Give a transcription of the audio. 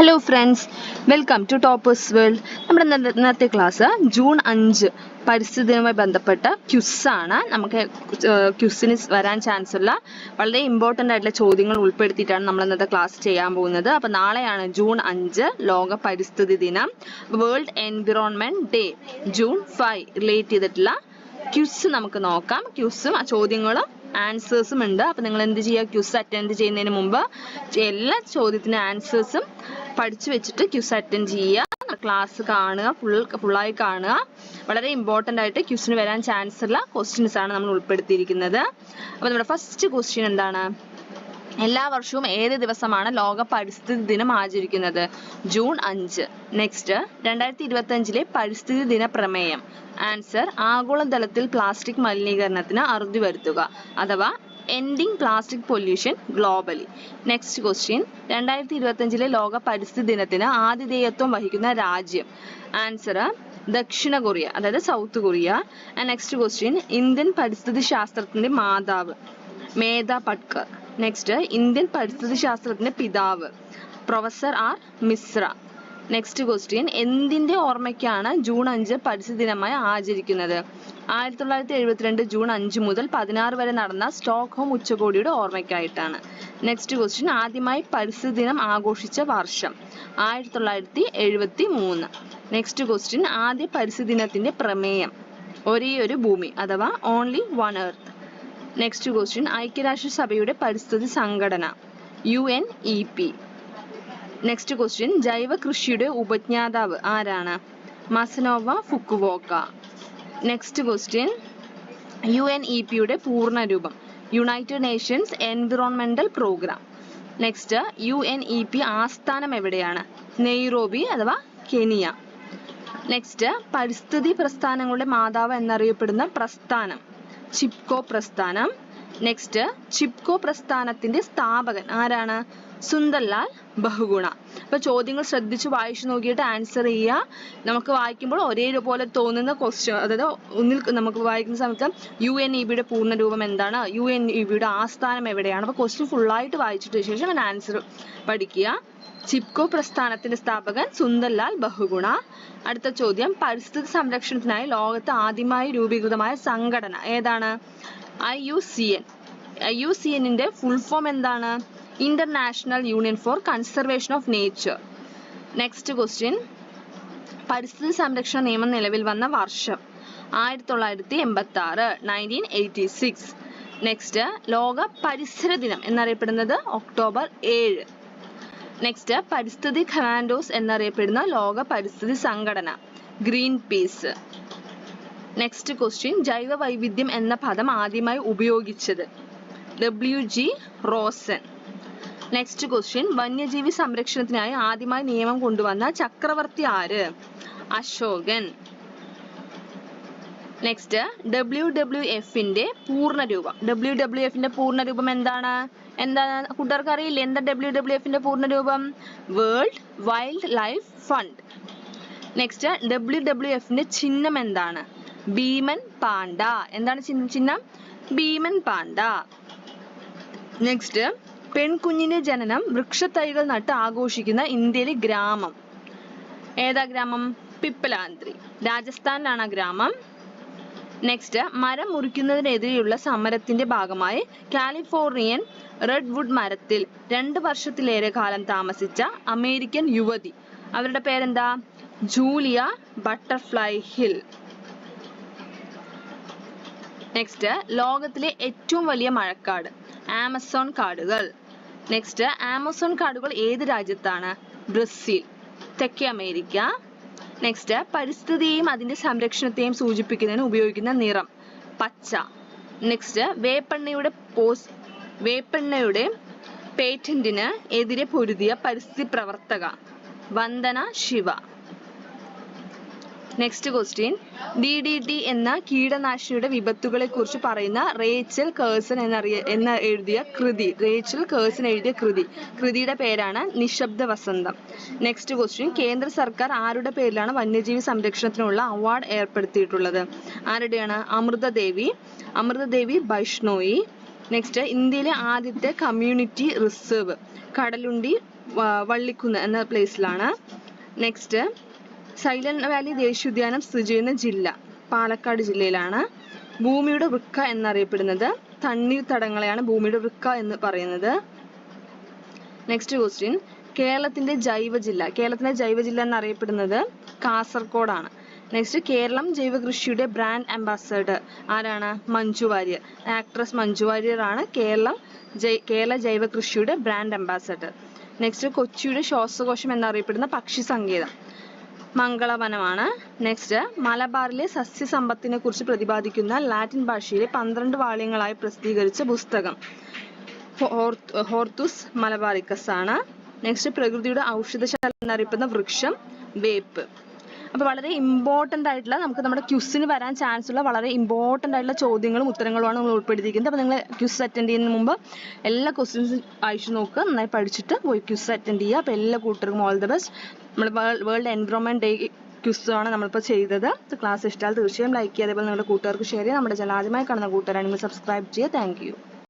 Hello friends, welcome to toppers world. നമ്മുടെ ഇന്നത്തെ class June 5 പരിസ്ഥിതി ദിനവുമായി ബന്ധപ്പെട്ട ക്യുസാണ്. നമുക്ക് ക്യുസിന് വരാൻ ചാൻസ് ഉള്ള വളരെ ഇമ്പോർട്ടൻ്റ് ആയിട്ടുള്ള ചോദ്യങ്ങൾ ഉൾപ്പെടുത്തിയിട്ടാണ് നമ്മൾ ഇന്നത്തെ ക്ലാസ് ചെയ്യാൻ പോകുന്നത്. അപ്പോൾ നാളെയാണ് ജൂൺ 5 ലോക പരിസ്ഥിതി ദിനം. World environment day June 5 relate ചെയ്തിട്ടുള്ള ക്യുസ് നമുക്ക് നോക്കാം. ക്യുസും ചോദ്യങ്ങളും ആൻസേഴ്സും ഉണ്ട്. അപ്പോൾ നിങ്ങൾ എന്ത് ചെയ്യുക, ക്യുസ് അറ്റൻഡ് ചെയ്യുന്നതിന് മുമ്പ് എല്ലാ ചോദ്യത്തിന് ആൻസേഴ്സും പഠിച്ചു വെച്ചിട്ട് ക്യുസ് അറ്റൻഡ് ചെയ്യുക. ക്ലാസ് കാണുക, ഫുള്ളായി കാണുക. വളരെ ഇമ്പോർട്ടൻ്റ് ആയിട്ട് ക്യുസിന് വരാൻ ചാൻസ് ഉള്ള ക്വസ്റ്റ്യൻസ് ആണ് നമ്മൾ ഉൾപ്പെടുത്തിയിരിക്കുന്നത്. അപ്പോൾ നമ്മുടെ ഫസ്റ്റ് ക്വസ്റ്റ്യൻ എന്താണ്? എല്ലാ വർഷവും ഏത് ദിവസമാണ് ലോക പരിസ്ഥിതി ദിനം ആചരിക്കുന്നത്? ജൂൺ 5. നെക്സ്റ്റ്, 2025 പരിസ്ഥിതി ദിന പ്രമേയം. ആൻസർ, ആഗോളതലത്തിൽ പ്ലാസ്റ്റിക് മലിനീകരണത്തിന് അറുതി വരുത്തുക, അഥവാ ending plastic pollution globally. Next question, 2025 ലോക പരിസ്ഥിതി ദിനത്തിന് ആതിഥേയത്വം വഹിക്കുന്ന രാജ്യം. ആൻസർ, ദക്ഷിണ കൊറിയ, അതായത് south Korea. Next question, Indian പരിസ്ഥിതി ശാസ്ത്രത്തിന്റെ മാതാവ്. മേധ പട്കർ. നെക്സ്റ്റ്, ഇന്ത്യൻ പരിസ്ഥിതി ശാസ്ത്രത്തിന്റെ പിതാവ്. Professor R Mishra. Next question, എന്തിന്റെ ഓർമ്മയ്ക്കാണ് ജൂൺ 5 പരിസ്ഥിതി ദിനമായി ആചരിക്കുന്നത്? 1972 ജൂൺ 5 മുതൽ 16 വരെ നടന്ന സ്റ്റോക്ക്ഹോം ഉച്ചകോടിയുടെ ഓർമ്മയ്ക്കായിട്ടാണ്. നെക്സ്റ്റ് ക്വസ്റ്റ്യൻ, ആദ്യമായി പരിസ്ഥിതി ദിനം ആഘോഷിച്ച വർഷം. 1973. നെക്സ്റ്റ് ക്വസ്റ്റ്യൻ, ആദ്യ പരിസ്ഥിതി ദിനത്തിന്റെ പ്രമേയം. ഒരേ ഒരു ഭൂമി, അഥവാ only one earth. Next question, ഐക്യരാഷ്ട്രസഭയുടെ പരിസ്ഥിതി സംഘടന UNEP. നെക്സ്റ്റ് ക്വസ്റ്റ്യൻ, ജൈവ കൃഷിയുടെ ഉപജ്ഞാതാവ് ആരാണ്? മസനോവ ഫുക്കുവോക്ക. നെക്സ്റ്റ് ക്വസ്റ്റ്യൻ, UNEPയുടെ പൂർണ്ണരൂപം. United nations environmental programme. Next, UNEP ആസ്ഥാനം എവിടെയാണ്? നെയ്റോബി, അഥവാ കെനിയ. നെക്സ്റ്റ്, പരിസ്ഥിതി പ്രസ്ഥാനങ്ങളുടെ മാതാവ് എന്നറിയപ്പെടുന്ന പ്രസ്ഥാനം. ചിപ്കോ പ്രസ്ഥാനം. നെക്സ്റ്റ്, ചിപ്കോ പ്രസ്ഥാനത്തിന്റെ സ്ഥാപകൻ ആരാണ്? സുന്ദർലാൽ ബഹുഗുണ. അപ്പൊ ചോദ്യങ്ങൾ ശ്രദ്ധിച്ച് വായിച്ചു നോക്കിയിട്ട് ആൻസർ ചെയ്യുക. നമുക്ക് വായിക്കുമ്പോൾ ഒരേപോലെ തോന്നുന്ന ക്വസ്റ്റ്യൻ, അതായത് ഒന്നിൽ നമുക്ക് വായിക്കുന്ന സമയത്ത് UNEPയുടെ പൂർണ്ണരൂപം എന്താണ്, UNEPയുടെ ആസ്ഥാനം എവിടെയാണ്, അപ്പൊ ക്വസ്റ്റ്യൻ ഫുള്ളായിട്ട് വായിച്ചിട്ട് ശേഷം ആൻസർ പഠിക്കുക. ചിപ്കോ പ്രസ്ഥാനത്തിന്റെ സ്ഥാപകൻ സുന്ദർലാൽ ബഹുഗുണ. അടുത്ത ചോദ്യം, പരിസ്ഥിതി സംരക്ഷണത്തിനായി ലോകത്ത് ആദ്യമായി രൂപീകൃതമായ സംഘടന ഏതാണ്? IUCN. IUCNന്റെ ഫുൾ ഫോം എന്താണ്? International Union for Conservation of Nature. Next question, പരിസ്ഥിതി സംരക്ഷണ നിയമം നിലവിൽ വന്ന വർഷം. 1986, 1986. നെക്സ്റ്റ്, ലോക പരിസര ദിനം എന്നറിയപ്പെടുന്നത് ഒക്ടോബർ 7. നെക്സ്റ്റ്, പരിസ്ഥിതി കമാൻഡോസ് എന്നറിയപ്പെടുന്ന ലോക പരിസ്ഥിതി സംഘടന ഗ്രീൻ പീസ്. നെക്സ്റ്റ് ക്വസ്റ്റ്യൻ, ജൈവ വൈവിധ്യം എന്ന പദം ആദ്യമായി ഉപയോഗിച്ചത്? WG റോസൻ. നെക്സ്റ്റ് ക്വസ്റ്റ്യൻ, വന്യജീവി സംരക്ഷണത്തിനായി ആദ്യമായി നിയമം കൊണ്ടുവന്ന ചക്രവർത്തി ആര്? അശോകൻ. നെക്സ്റ്റ്, WWFന്റെ പൂർണ്ണരൂപം. WWFന്റെ പൂർണ്ണരൂപം എന്താണ്? കൂട്ടുകാർക്ക് അറിയില്ലേ എന്താ WWFന്റെ പൂർണ്ണരൂപം? World wildlife fund. Next, WWFന്റെ ചിഹ്നം എന്താണ്? ഭീമൻ പാണ്ട. എന്താണ് ചിഹ്നം? ഭീമൻ പാണ്ട. നെക്സ്റ്റ്, പെൺകുഞ്ഞിന്റെ ജനനം വൃക്ഷത്തൈകൾ നട്ട് ആഘോഷിക്കുന്ന ഇന്ത്യയിലെ ഗ്രാമം ഏതാ ഗ്രാമം? പിപ്പലാന്ത്രി, രാജസ്ഥാനിലാണ് ആ ഗ്രാമം. നെക്സ്റ്റ്, മരം മുറിക്കുന്നതിനെതിരെയുള്ള സമരത്തിന്റെ ഭാഗമായി കാലിഫോർണിയൻ റെഡ്വുഡ് മരത്തിൽ 2 വർഷത്തിലേറെ കാലം താമസിച്ച അമേരിക്കൻ യുവതി, അവരുടെ പേരെന്താ? Julia butterfly hill. നെക്സ്റ്റ്, ലോകത്തിലെ ഏറ്റവും വലിയ മഴക്കാട് ആമസോൺ കാടുകൾ. നെക്സ്റ്റ്, ആമസോൺ കാടുകൾ ഏത് രാജ്യത്താണ്? ബ്രസീൽ, തെക്കേ അമേരിക്ക. നെക്സ്റ്റ്, പരിസ്ഥിതിയെയും അതിന്റെ സംരക്ഷണത്തെയും സൂചിപ്പിക്കുന്നതിന് ഉപയോഗിക്കുന്ന നിറം പച്ച. നെക്സ്റ്റ്, വേപ്പെണ്ണയുടെ പേറ്റന്റിന് എതിരെ പൊരുതിയ പരിസ്ഥിതി പ്രവർത്തക Vandana Shiva. Next question, DDT എന്ന കീടനാശിനിയുടെ വിപത്തുകളെ കുറിച്ച് പറയുന്ന റേച്ചൽ കേഴ്സൺ എഴുതിയ കൃതിയുടെ പേരാണ് നിശബ്ദ വസന്തം. നെക്സ്റ്റ് ക്വസ്റ്റ്യൻ, കേന്ദ്ര സർക്കാർ ആരുടെ പേരിലാണ് വന്യജീവി സംരക്ഷണത്തിനുള്ള അവാർഡ് ഏർപ്പെടുത്തിയിട്ടുള്ളത്? ആരുടെയാണ്? അമൃതദേവി ബൈഷ്ണോയി. നെക്സ്റ്റ്, ഇന്ത്യയിലെ ആദ്യത്തെ കമ്മ്യൂണിറ്റി റിസർവ് കടലുണ്ടി വള്ളിക്കുന്ന് എന്ന പ്ലേസിലാണ്. നെക്സ്റ്റ് സൈലന്റ് വാലി ദേശീയോദ്യാനം സ്ഥിതി ചെയ്യുന്ന ജില്ല പാലക്കാട് ജില്ലയിലാണ്. ഭൂമിയുടെ വൃക്ക എന്നറിയപ്പെടുന്നത് തണ്ണീർത്തടങ്ങളെയാണ് ഭൂമിയുടെ വൃക്ക എന്ന് പറയുന്നത്. നെക്സ്റ്റ് ക്വസ്റ്റ്യൻ കേരളത്തിന്റെ ജൈവജില്ല എന്നറിയപ്പെടുന്നത് കാസർഗോഡാണ്. നെക്സ്റ്റ് കേരളം ജൈവകൃഷിയുടെ ബ്രാൻഡ് അംബാസഡർ ആരാണ്? മഞ്ജു വാര്യർ. ആക്ട്രസ് മഞ്ജു വാര്യർ ആണ് കേരള ജൈവകൃഷിയുടെ ബ്രാൻഡ് അംബാസഡർ. നെക്സ്റ്റ് കൊച്ചിയുടെ ശ്വാസകോശം എന്നറിയപ്പെടുന്ന പക്ഷി സങ്കേതം മംഗളവനമാണ്. നെക്സ്റ്റ് മലബാറിലെ സസ്യസമ്പത്തിനെ കുറിച്ച് പ്രതിപാദിക്കുന്ന ലാറ്റിൻ ഭാഷയിലെ 12 വാള്യങ്ങളായി പ്രസിദ്ധീകരിച്ച പുസ്തകം ഹോർത്തുസ് മലബാറിക്കസ് ആണ്. നെക്സ്റ്റ് പ്രകൃതിയുടെ ഔഷധശാല എന്നറിയപ്പെടുന്ന വൃക്ഷം വേപ്പ്. അപ്പോൾ വളരെ ഇമ്പോർട്ടൻ്റ് ആയിട്ടുള്ള നമുക്ക് നമ്മുടെ ക്വിസിന് വരാൻ ചാൻസ് ഉള്ള വളരെ ഇമ്പോർട്ടൻ്റ് ആയിട്ടുള്ള ചോദ്യങ്ങളും ഉത്തരങ്ങളുമാണ് നമ്മൾ ഉൾപ്പെടുത്തിയിരിക്കുന്നത്. അപ്പോൾ നിങ്ങൾ ക്വിസ് അറ്റൻഡ് ചെയ്യുന്നതിന് മുമ്പ് എല്ലാ ക്വസ്റ്റ്യൻസും അയച്ചു നോക്കുക, നന്നായി പഠിച്ചിട്ട് പോയി ക്വിസ് അറ്റൻഡ് ചെയ്യുക. അപ്പോൾ എല്ലാ കൂട്ടർക്കും ഓൾ ദ ബെസ്റ്റ്. നമ്മൾ വേൾഡ് എൻവയോൺമെൻറ്റ് ഡേ ക്വിസാണ് നമ്മളിപ്പോൾ ചെയ്തത്. ക്ലാസ് ഇഷ്ടമായാൽ തീർച്ചയായും ലൈക്ക് ചെയ്യുക, അതേപോലെ നിങ്ങളുടെ കൂട്ടുകാർക്ക് ഷെയർ ചെയ്യുക. നമ്മുടെ ചാനൽ ആദ്യമായി കാണുന്ന കൂട്ടുകാരാണെങ്കിൽ സബ്സ്ക്രൈബ് ചെയ്യുക. Thank you.